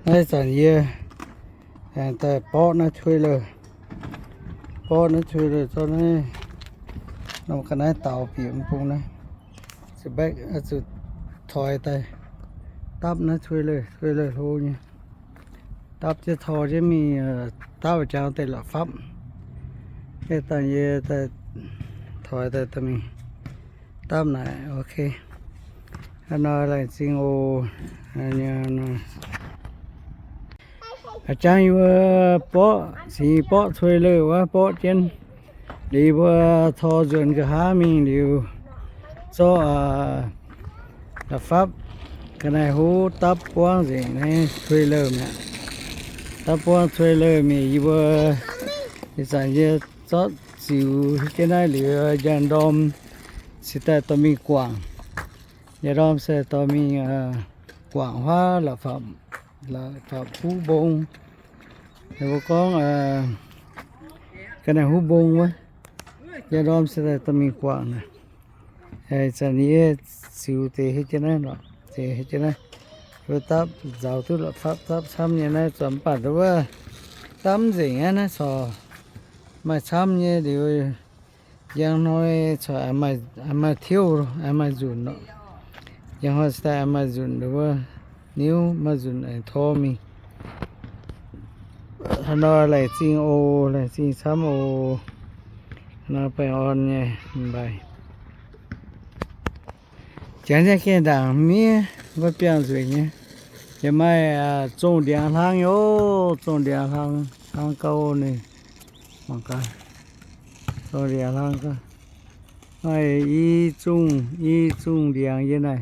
đây sản ye tại bỏ nó chuiเลยbỏ nó chuiเลยcho nó cái này tàu biển phun này sẽ bách sẽ thổi tay tắp nó chuiเลยthôi nha tắp chứ thổi chứ mi tắp ở trong tay là pháp cái tàn ye tại thổi tay tụi mình tắp này ok nó lại xin ô nha nó ở trong yêu bỏ xì bỏ thuê lời quá bỏ trên đi qua thọ dọn cái há mình đều cho là pháp cái này hú tấp quang gì này thuê lời mẹ tấp quang thuê lời mình yêu cái sản业cho chịu cái này liệu dàn đom sẽ tại tụi mình quảng dàn đom sẽ tụi mình quảng hóa là phạm phú bông thì có con cái này hú bông quá giờ đom sẽ là tụi mình quảng này hay sản业siêu tệ hết trên này rồi tệ hết trên này rồi táp giàu thứ là pháp táp xăm như này chấm bát rồi tắm gì nghe nó sò mà xăm như điều giang nói sò mà thiếu rồi mà dùn nó giang hỏi sao mà dùn rồi nếu mà dùn này thô mình nó lại xin ô lại xin xăm ô nó phải on nha bài chẳng ra cái đảng mía với biển rồi nhé giờ mai trồng điện thang yo trồng điện thang câu này bằng cái trồng điện thang cơ mai y trồng điện như này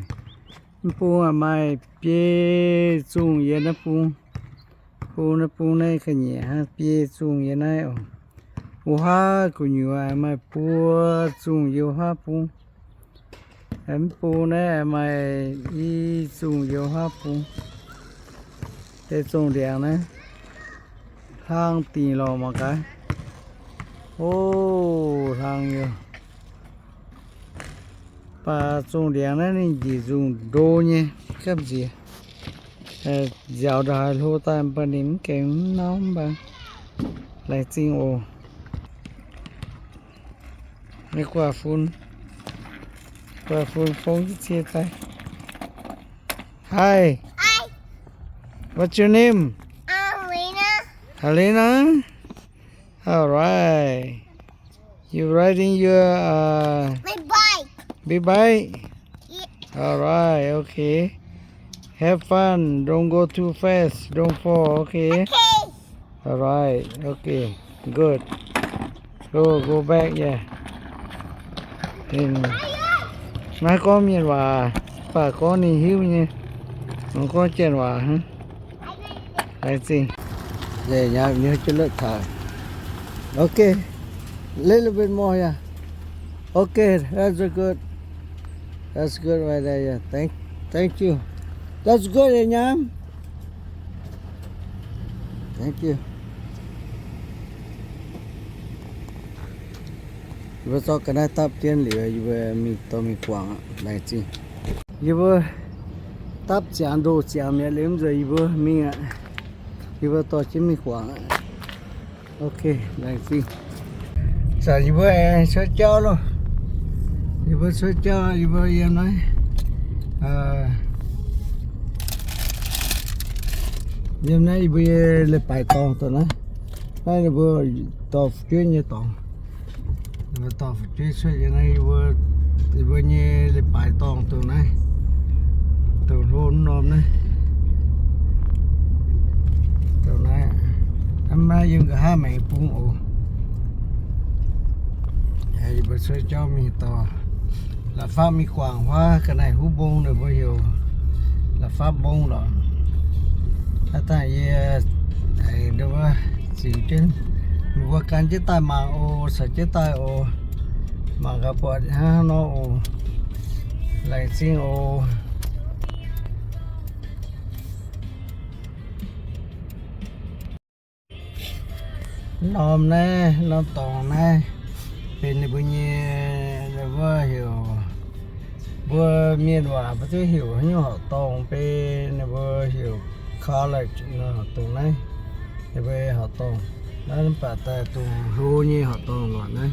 phu mai bê trồng như nó phu này cái gì ha bê trồng như này hoa của nhiều mai phu trồng nhiều hoa phu em phu này mai y trồng nhiều hoa phu để trồng điện này thang tiền lò mà cái ô thang nhiều và trồng điện này nên chỉ dùng đô nhé cấp gì dạo đời lô tam bên điểm kém nóng bằng lại xin ô mấy quả phun phun chia tay hi what's your name Helena all right you riding your My bike. big bike Yeah. all right okay have fun don't go too fast don't fall okay Okay. all right okay good go back yeah nó có miền hòa và có nì hiu nha nó có chuyện hòa hả I see để nhà nhớ cho lớp thở ok little bit more yeah okay that's good right there yeah thank you that's good yeah nhám thank you vừa cho cái này tập tiền liệu vừa mình quảng này chứ vừa tập chán đồ chán mẹ lấy rồi vừa mình vừa to chứ mình quảng ok này chứ giờ vừa sẽ cho luôn vừa sẽ cho vừa em nói em nói vừa lấy bài tòng tao nói đây là vừa tàu chuyên như tòng vừa tàu chuyên xoay cái này vừa như lấy bài tòng tàu này tàu rôn nôm này tàu này em mai dùng cả hai mẹ phun ổ hay vừa xoay cho mình tàu là pháp mi quảng hóa cái này hú bông rồi bao nhiêu là pháp bông đó tại vì đâu chỉ trên vừa can chế tay mà ô sợi chế tay ô mà gặp bọn ha nó ô lại xin ô nôm nè nôm tòng nè bên này bao nhiêu vừa hiểu vừa miền hòa bắt đầu hiểu như họ tòng bên này vừa hiểu college nó tụng này thì về họ tụng nó phải tại tụng ru như họ tụng rồi này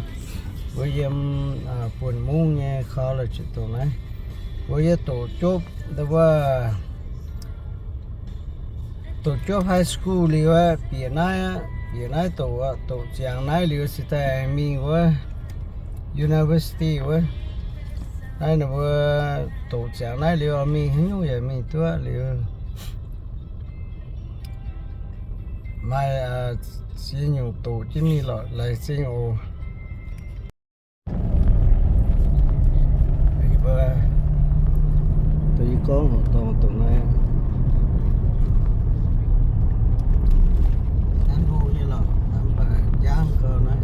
với em buồn muốn nghe college tụng này với tổ chốt đó là tổ chốt high school liu biển này tổ trường này liu sẽ tại mình với university với đây là vừa tổ chức này liệu mình hình như vậy mình tua liệu mai xin nhiều tổ chức mình lại xin nhiều vừa tôi có một tổ này anh vô như là anh bà giang cơ này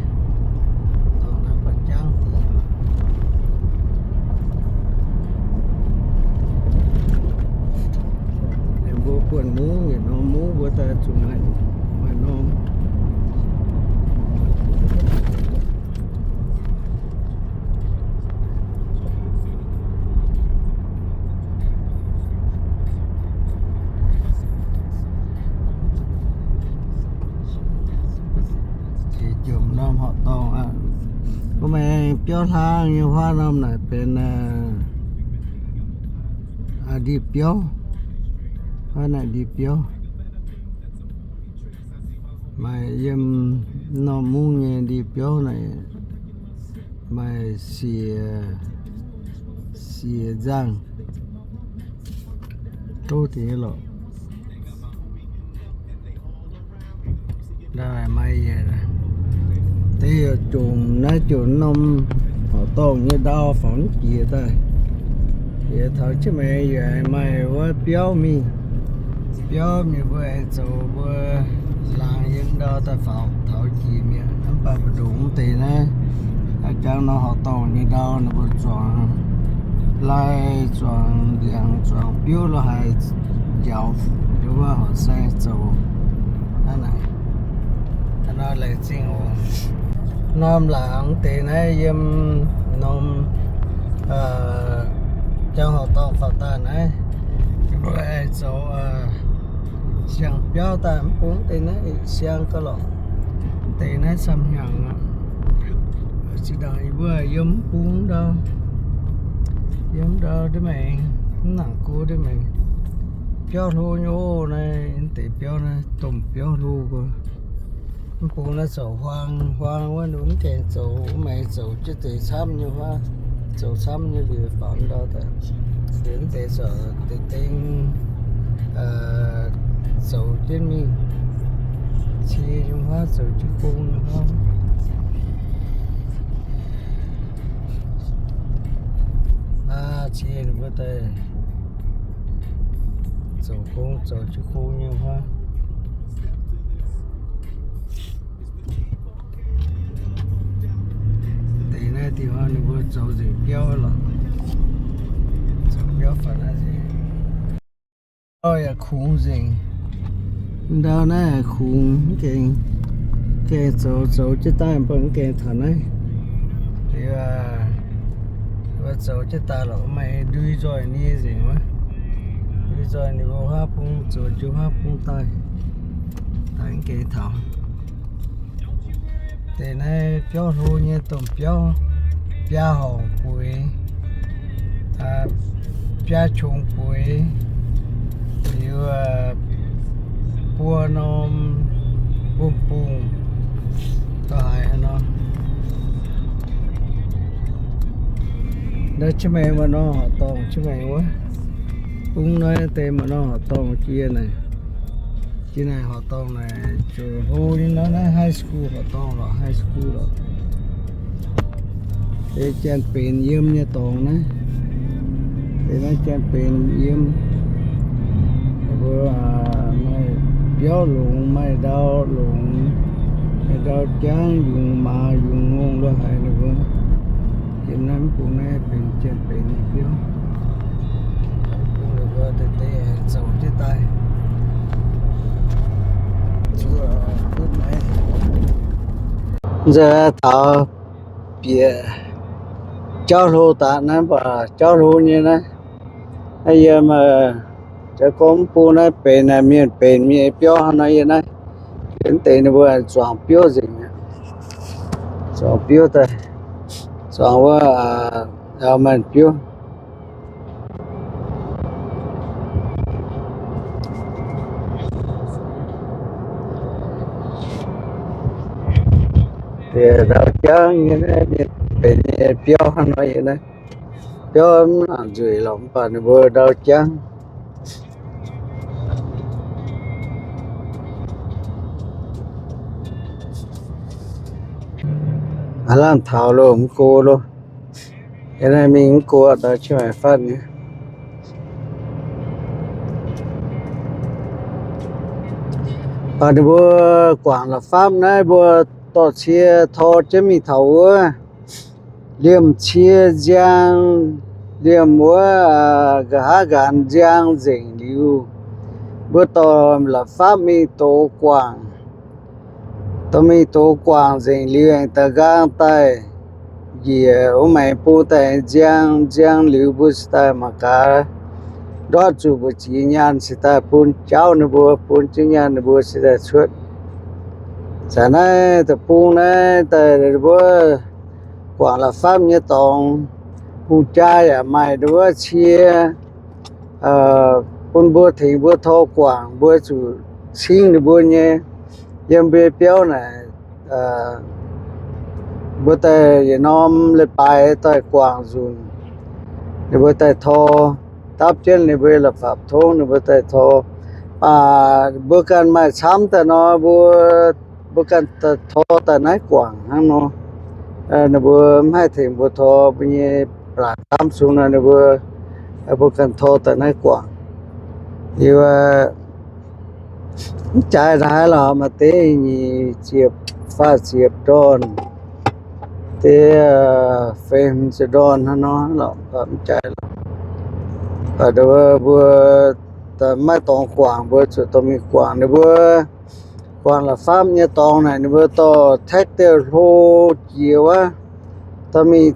tổ này bà giang vô quần mũ người nó mũ của ta chúng này mà nó thì chùm năm họ to à có mẹပြောtha như hoa năm này bên đi biểu hoa này đi biểu mà em nó muốn nghe đi biểu này mà xì răng tôi thì là đây mày thế chuồng nó chuồng nông họ to như đo phỏng kia ta thì thở chứ mày giờ mày quá biểu mi vừa chỗ vừa làm những đó ta phòng thở chi mi nó bà đúng thì nó ở trong nó họ to như đo nó vừa chọn lại chọn điện chọn biểu là hay giàu nếu mà họ sẽ chỗ anh này nó lại xin nom là ông tiền ấy em nom cho họ to phật tàn ấy với số sang béo ta uống tiền ấy sang có lọ tiền ấy xăm hàng chỉ đợi vừa giống uống đâu đấy mày nặng cô đấy mày béo thô nhô này tiền béo này tôm béo thô cơ cô nó sầu hoang quá đúng kèn sầu mày sầu chứ thì xăm như hoa sầu xăm như lửa phỏng đó ta đến để sợ để tên sầu trên mi chia trong hoa sầu chứ cung nữa không chia được với tay sầu cung sầu chứ cung như hoa thì hoa nó vừa dầu gì béo là dầu béo phải là gì ôi là khung gì đâu này là khung cái dầu chứ ta vẫn cái thằng ấy thì dầu chứ ta là mày đuôi rồi như gì mà đuôi rồi thì vô hoa bung dầu chú hoa bung tay thành cái thằng thì này béo thô như tôm béo hồng bùi béo trùng bùi như bùa nôm bùm có hai nó đó chứ mày mà nó họ to chứ mày quá cũng nói tên mà nó họ to kia này cái này họ to này rồi hô đi nó high school họ to rồi high school rồi để trên pin yếm như toàn đấy để nó trên pin yếm vừa mày béo lùn mày đau lùn mày đau chán dùng mà dùng ngon đó hay là vừa trên nắm của nó pin trên pin béo cũng là vừa để dầu trên tay giờ thợ bìa cho lô tạ nó và cho lô như này bây giờ mà จะก้มปูนะเป็นมีเปียวหันนะยังไงเป็นเตนว่าสองเปียวจริงเนี่ยสองเปียวแต่สองว่าเอามันเปียวเดี๋ยวเราจ้างยังไงเป็นเปียวหันนะยังไงเปียวมันจุยหลงป่านบัวเราจ้างalam thảo lô cô luôn cái này mình cô đã cho mày phát nhé và bữa quảng là pháp này bữa tỏ chia thọ chứ mi thầu liềm chia giang liềm múa gà gàn giang dình lưu bữa tỏ là pháp mi tổ quảng tôi mi tổ quảng dình lưu anh ta gang tay gì ở mày pu tay giang lưu bữa tay mà cả đó chú bữa chỉ nhàn sẽ ta pun cháu nữa pun chỉ nhàn nữa sẽ ta suốt sáng nay ta pun này ta bữa quảng là pháp như tòng pun trai à mày bữa chia pun bữa thì bữa thô quảng bữa chú xin nữa bữa nhé yếm bê béo này bữa tay nom lên bài tay quảng dùng bữa tay thô táp trên này bữa là pháp thô này bữa tay thô bữa cần mà sắm ta nó bữa cần thô ta nói quảng hăng nó này bữa hai thì bữa thô bây giờ là tam xuống này bữa cần thô ta nói quảng thì trái ra là mà thế nhỉ chiệp pha chiệp đòn thế phèn sẽ đòn nó là trái ở đó vừa ta mai tòng quảng vừa chỗ tao mi quảng này vừa quảng là pháp như tòng này vừa to thách tiêu hô chiều á tao mi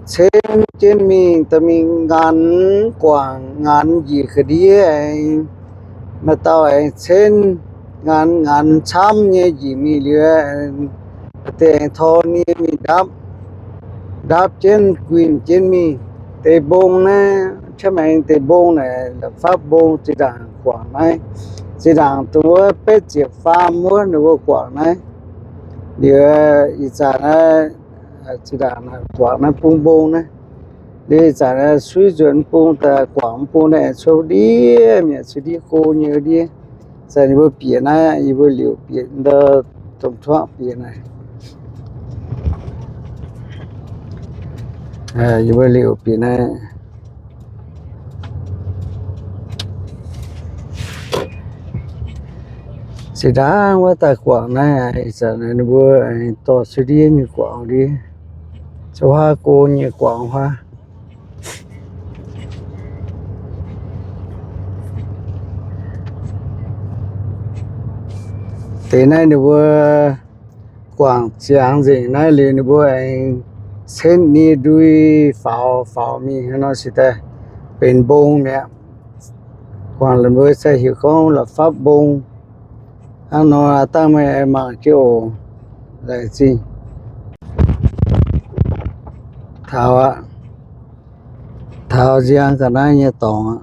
trên mi tao mi ngắn quảng ngắn gì cái đi ấy mà tao ấy trên ngắn chăm như gì mi lừa tiền thô ni mi đáp trên quyền trên mi tê bông nè chứ mày tê bông này là pháp bông chỉ đảng quảng này chỉ đảng tôi biết chỉ pha mua nữa quảng này điều ý trả này chỉ đảng quảng này bông bông này đi trả này suy chuẩn bông ta quảng bông này số đi mẹ số đi cô nhiều đi giờ như vừa biển này như vừa liều biển đó trồng thoát biển này như vừa liều biển này sẽ đá qua tài khoản này giờ này nó vừa to sẽ đi như quảng đi cho hoa cô như quảng hoa thế này nó vừa quảng tràng gì này liền nó vừa sen ni đuôi pháo mi nó sẽ ta bên bông nè quảng là vừa sẽ hiểu không là pháp bông nó là ta mày mà kiểu là gì thảo giang cả này như tòng ạ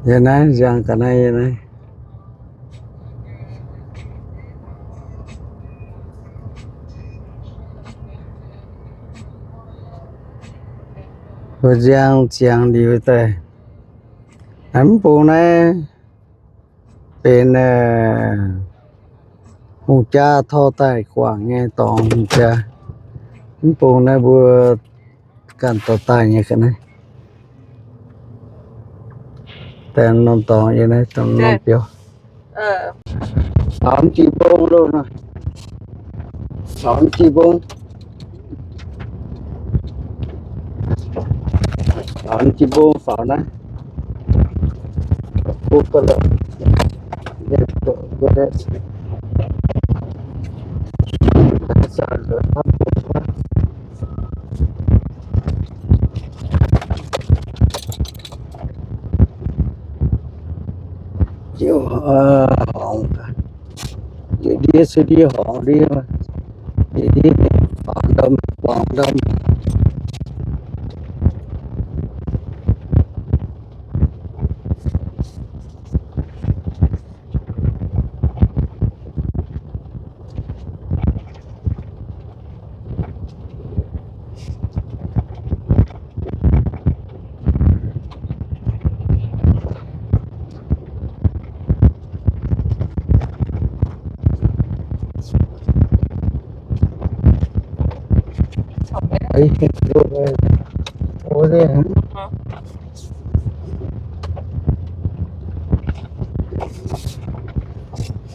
như này giang cả này như này vừa giang đi với tay anh bố này bên hùng cha thô tài quảng nghe tòng hùng cha anh bố này vừa cần tỏ tài như cái này tên non tòng như này tòng non biểu ông chị bông luôn rồi ông chị bông ông chị bông pháo này bông có lợi có đấy sao rồi hỏng cả đi sẽ đi hỏng đi mà đi khoảng đông ấy rồi ôi đây hả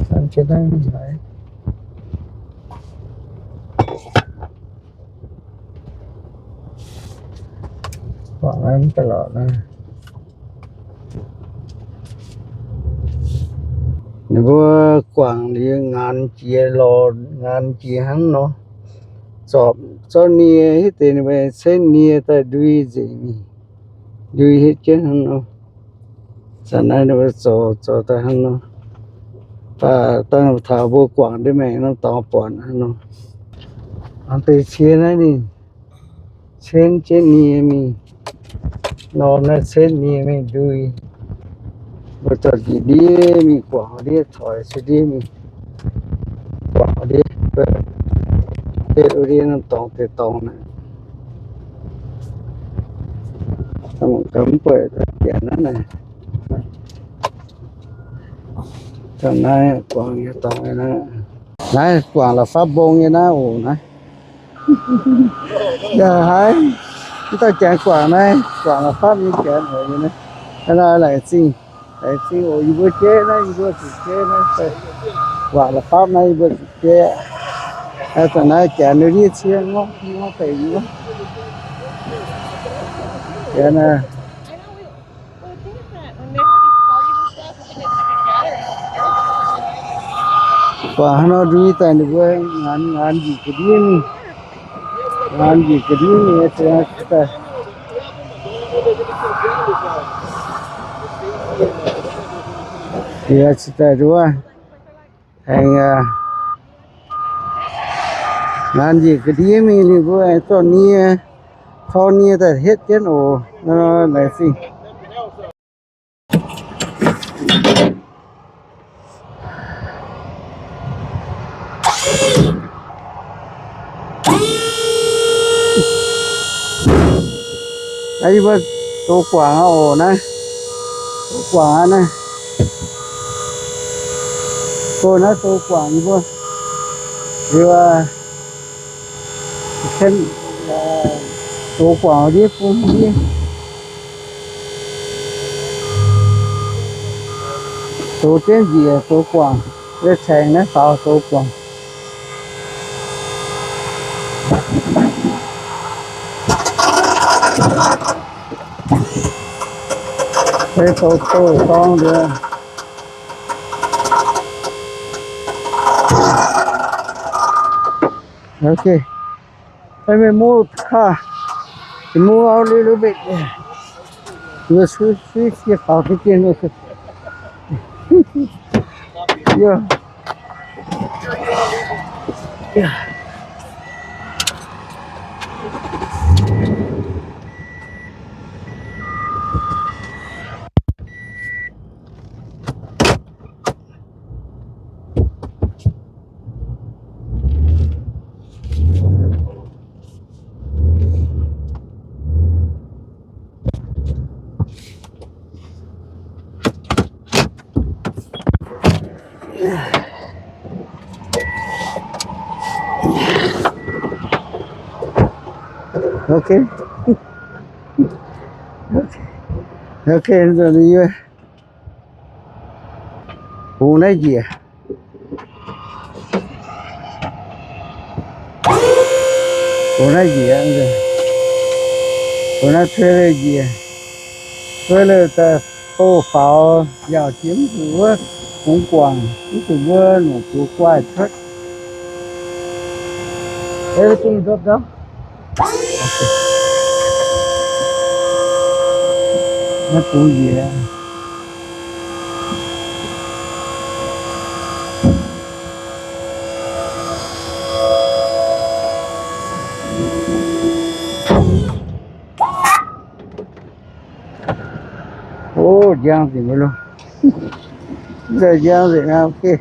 làm trên đây phải khoảng em cái lọ này nếu quảng đi ngàn chia lò ngàn chia hắn nó chọn cho nia hết tiền về sẽ nia ta đuôi gì đuôi hết chứ hắn nó sản này nó cho ta hắn nó và ta thảo vô quảng để mẹ nó to bòn hắn nó anh tới chia này đi trên nia mi nó trên nia mi đuôi bây giờ đi mi quảng đi thổi sẽ đi mi quảng đi để đi nó to này xong cấm quậy tiền đó này thằng này quảng như to này này quảng là pháp bông như nó ủ này giờ hái chúng ta chén quảng này quảng là pháp như chén ở như này cái này lại xin ủ vừa chế này vừa chế này quảng là pháp này vừa chế thằng này chén nó đi chia ngon phải gì đó cái này quả nó đi tại nó vừa ngàn gì cái gì này ta thì ta đúng anh ngàn gì cái gì mình vừa cho nia ta hết chết ổ nó lại gì ấy bơ tô quả ổ này tô quả này cô nó tô quả như bơ rồi xem tô quả đi phun đi tô trên gì tô quả để xem nó sao tô quả đây tô con được ok đây mình mua mua a little bit you sweet vào cái tiền nữa yeah ok ok rồi đi khu này gì à khu này gì à khu này thuê gì à thuê là ta tô pháo vào chiếm của cũng quảng cũng vừa nổ của quài thất everything is up đó nó cũng gì à Ô giang gì mới luôn. Giờ giang gì nào ok.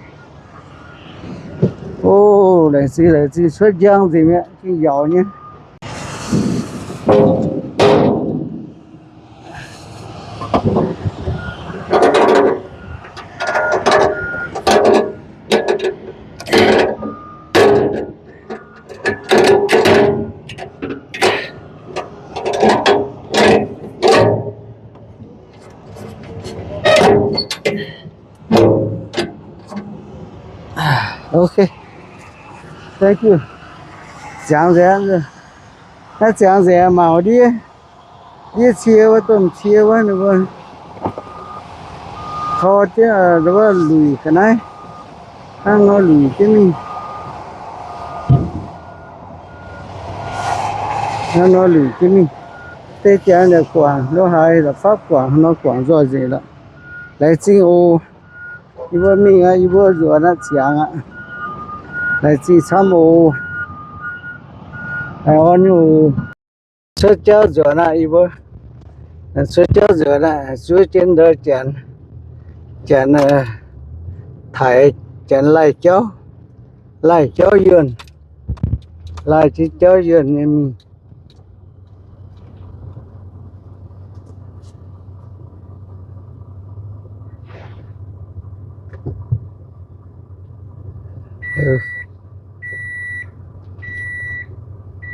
Ô lại gì xuất giang gì mẹ cái giỏ nhé. Ok, thank you. Giang rẻ rồi. Nó giang rẻ màu đi. Đi chia với tôm chia với nữa. Khó chứ đó lùi cái này. Ăn nó lùi cái mình. Nó lùi cái mình. Thế chả là quảng, nó hay là pháp quảng, nó quảng rồi gì đó. Lấy chi ô. Ibu mình á, ibu rùa nó chàng á. Lấy chi xăm ô. Ai ơn ô. Xuất cháu rùa nó ibu. Xuất cháu rùa nó, xuất trên đó chàng. Chàng thải, chàng lại cháu dường. Lại chỉ cháu dường nha mình.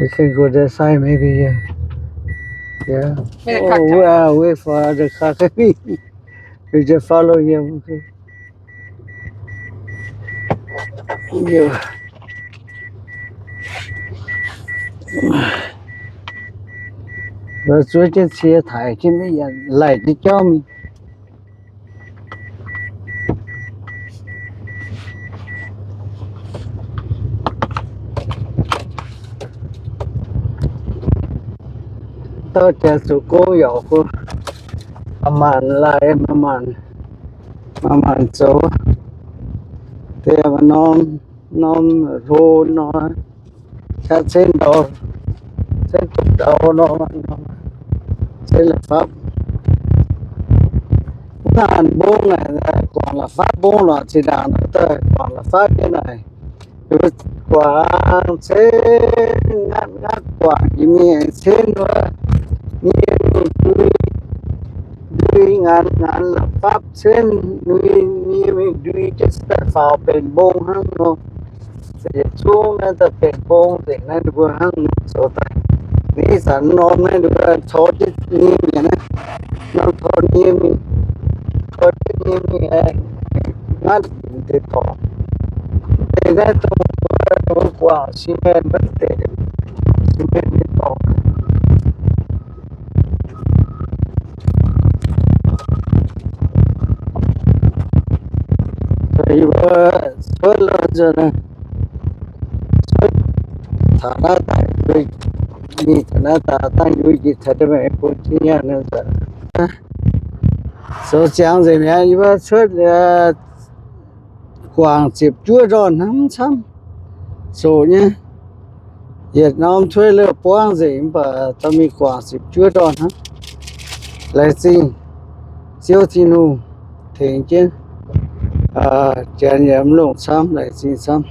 We can go that side maybe, yeah. Yeah. Oh, wait for the car. We just follow him. Okay. Yeah. Rồi xuống trên xe thải chứ bây giờ lại đi cho mình. Tôi sẽ số cố dạo cô. Màn lại màn số. Thế mà nó rô nó chắc trên đầu. Trên tục đầu nó trên là pháp. Ngàn bông này còn là pháp bông là chỉ đàn nữa thôi, còn là pháp cái này quả sẽ ngắt quả gì mẹ trên nữa như đuôi ngàn là pháp trên đuôi như mình đuôi just là vào bên bông hăng nó sẽ xuống nó tập bên bông để nó được hăng số tay ní sản nó mới được cho chứ như vậy nè nó thôi như mình thôi như mình ngắt để thọ để ra tôi quả xi men vẫn để xi men để thọ rồi vừa giờ này thả ra tại vì đi thả ra tại vì gì thật mẹ cũng chỉ nhà nữa rồi số chẳng gì mẹ nhưng mà suốt quảng chụp chúa rồi nắm chăm số nhé Việt Nam thuê lựa quảng gì mà ta mi quảng chụp chúa rồi hả lại gì siêu thiên nu thì chứ chèn nhầm lộn xăm lại gì xăm